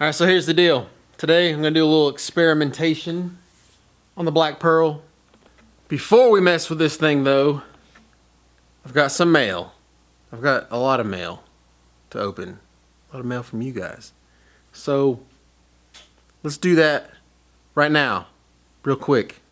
Alright, so here's the deal. Today I'm going to do a little experimentation on the Black Pearl. Before we mess with this thing though, I've got some mail. I've got a lot of mail to open. A lot of mail from you guys. So let's do that right now, real quick.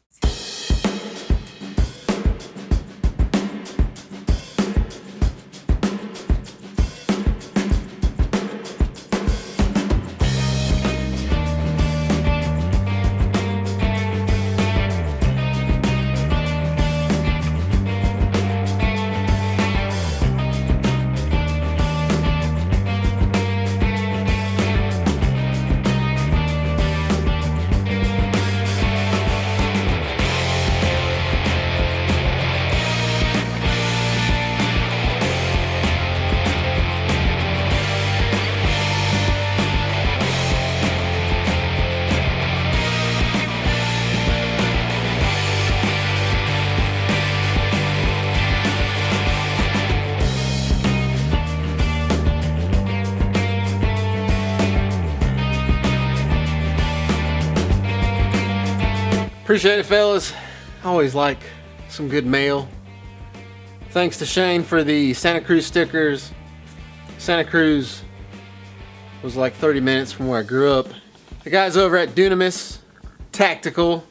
Appreciate it, fellas. I always like some good mail. Thanks to Shane for the Santa Cruz stickers. Santa Cruz was like 30 minutes from where I grew up. The guys over at Dunamis Tactical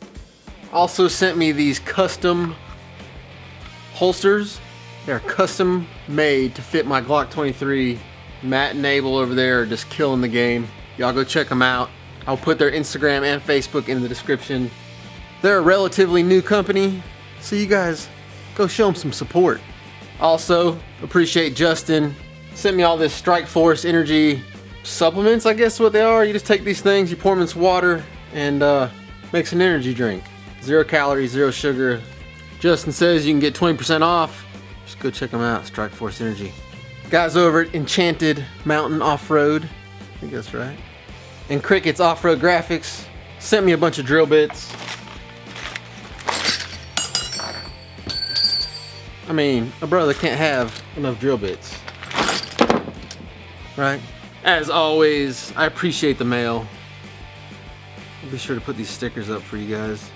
also sent me these custom holsters. They're custom made to fit my Glock 23. Matt and Abel over there are just killing the game. Y'all go check them out. I'll put their Instagram and Facebook in the description. They're a relatively new company, so you guys go show them some support. Also, appreciate Justin. Sent me all this Strike Force energy supplements, I guess is what they are. You just take these things, you pour them in some water, and makes an energy drink. 0 calories, 0 sugar. Justin says you can get 20% off. Just go check them out, Strike Force Energy. Guys over at Enchanted Mountain Off-Road, I think that's right. And Cricket's Off-Road Graphics sent me a bunch of drill bits. I mean, a brother can't have enough drill bits, right? As always, I appreciate the mail. I'll be sure to put these stickers up for you guys.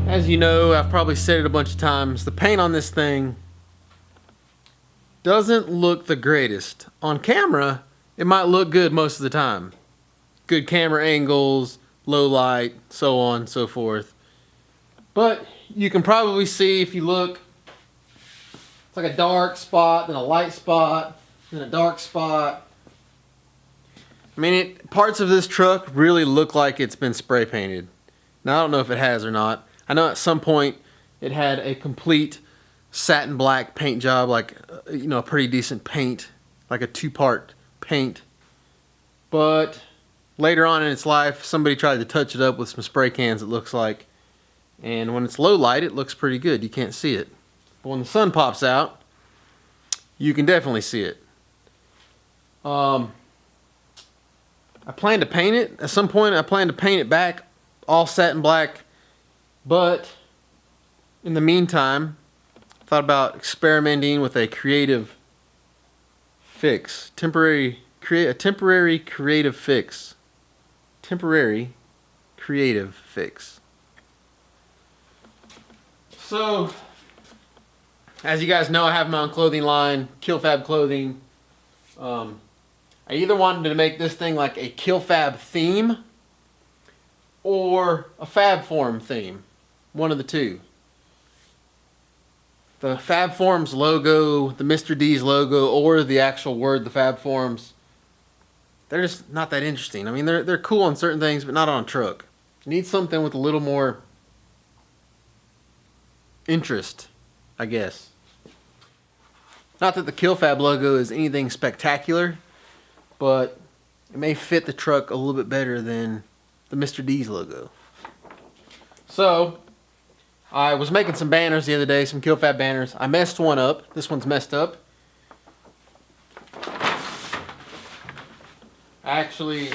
As you know, I've probably said it a bunch of times, the paint on this thing doesn't look the greatest. On camera, it might look good most of the time. Good camera angles, low light, so on and so forth. But you can probably see if you look, it's like a dark spot, then a light spot, then a dark spot. I mean, parts of this truck really look like it's been spray painted. Now, I don't know if it has or not. I know at some point it had a complete satin black paint job, like, you know, a pretty decent paint, like a 2-part paint. But later on in its life, somebody tried to touch it up with some spray cans, it looks like. And when it's low light, it looks pretty good. You can't see it. But when the sun pops out, you can definitely see it. I plan to paint it. At some point, I plan to paint it back all satin black. But in the meantime, I thought about experimenting with a creative fix. A temporary creative fix. Temporary creative fix. So, as you guys know, I have my own clothing line, KillFab Clothing. I either wanted to make this thing like a KillFab theme or a Fab Form theme. One of the two. The Fab Forms logo, the Mr. D's logo, or the actual word, the Fab Forms, they're just not that interesting. I mean, they're cool on certain things, but not on a truck. You need something with a little more interest, I guess. Not that the KillFab logo is anything spectacular, but it may fit the truck a little bit better than the Mr. D's logo. So, I was making some banners the other day, some KillFab banners. I messed one up. This one's messed up. It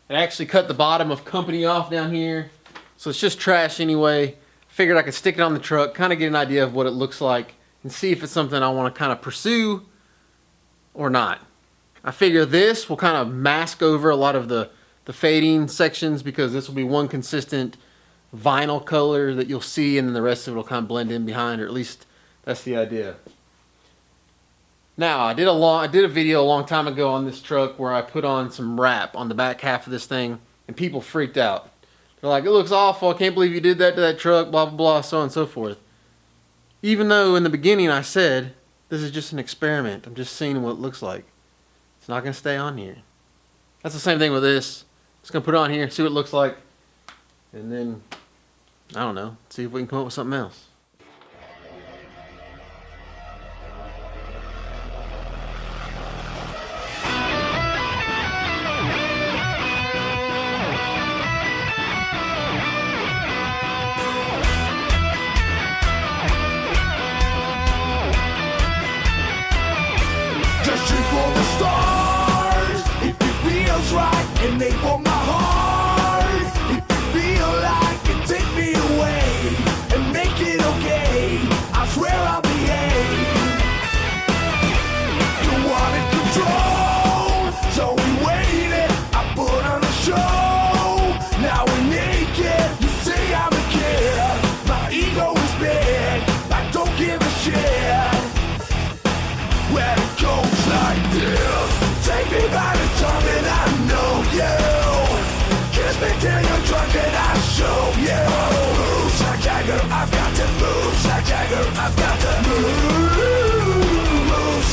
actually cut the bottom of company off down here. So it's just trash anyway. Figured I could stick it on the truck, kind of get an idea of what it looks like, and see if it's something I want to kind of pursue or not. I figure this will kind of mask over a lot of the fading sections, because this will be one consistent vinyl color that you'll see, and then the rest of it will kind of blend in behind, or at least that's the idea. Now, I did a video a long time ago on this truck where I put on some wrap on the back half of this thing, and people freaked out. They're like, it looks awful, I can't believe you did that to that truck, blah, blah, blah, so on and so forth. Even though in the beginning I said, this is just an experiment, I'm just seeing what it looks like. It's not going to stay on here. That's the same thing with this. Just going to put it on here, see what it looks like, and then, I don't know, see if we can come up with something else. And they want my heart. If you feel like it, take me away and make it okay. I swear I'll behave. You wanted control, so we waited. I put on a show. Now we're naked. You say I'm a kid. My ego is big. I don't give a shit. When it goes like this, take me by the tongue and I know you. Kiss me till you're drunk and I show you. Move like Jagger, I've got to move like Jagger, I've got to move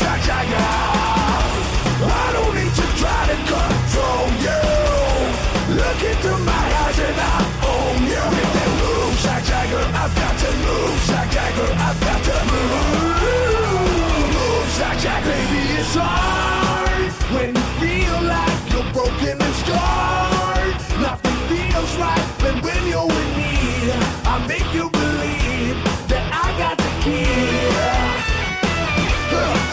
like Jagger. I don't need to try to control you. Look into my eyes and I own you. If they move like Jagger, I've got to move like Jagger, I've got to move like Jagger. Baby, it's hard when you feel like you're broken and scarred. Nothing feels right, but when you're in need, I make you believe that I got the key.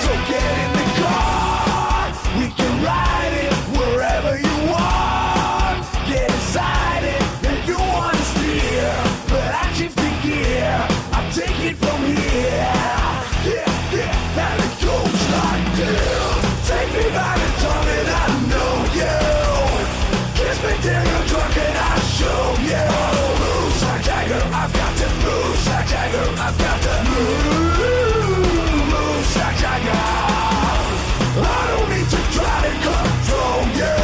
So get in the car, we can ride it wherever you want. Get inside it if you want to steer, but I shift the gear, I take it from here. Yeah, and it goes like this. Take me by the tongue and I know you. Kiss me till you're drunk and I show you. Move like Jagger, I've got to move like Jagger, I've got to move like Jagger. I don't need to try to control you.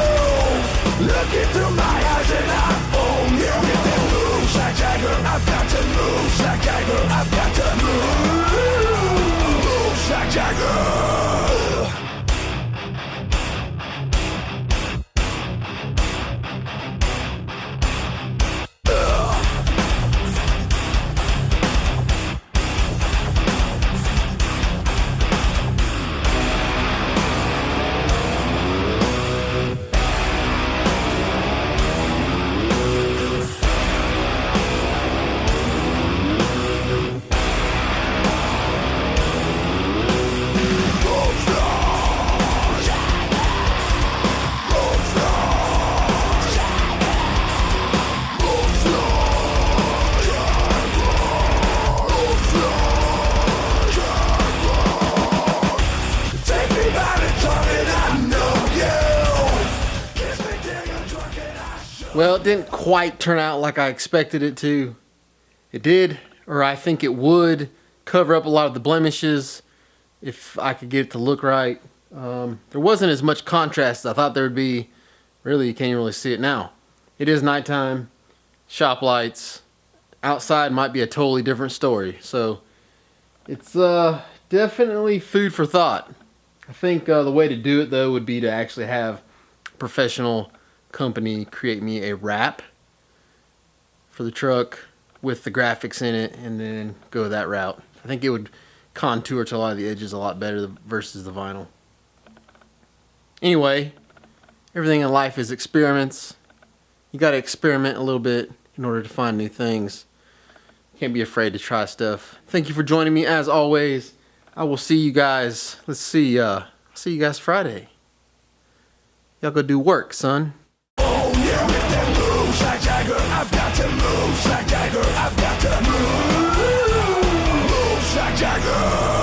Look into my eyes and I own you. If they move like Jagger, I've got to move like Jagger, I've got to move like Jagger. Well, it didn't quite turn out like I expected it to. It did, or I think it would, cover up a lot of the blemishes if I could get it to look right. There wasn't as much contrast as I thought there would be. Really, you can't even really see it now. It is nighttime, shop lights. Outside might be a totally different story. So it's definitely food for thought. I think the way to do it, though, would be to actually have a professional company create me a wrap for the truck. with the graphics in it and then go that route. I think it would contour to a lot of the edges a lot better versus the vinyl. Anyway, everything in life is experiments. You got to experiment a little bit in order to find new things. Can't be afraid to try stuff. Thank you for joining me as always. I will see you guys. Let's see. I'll see you guys Friday. Y'all go do work, son. Oh yeah, with them moves like Jagger, I've got to move like Jagger, I've got to move like Jagger.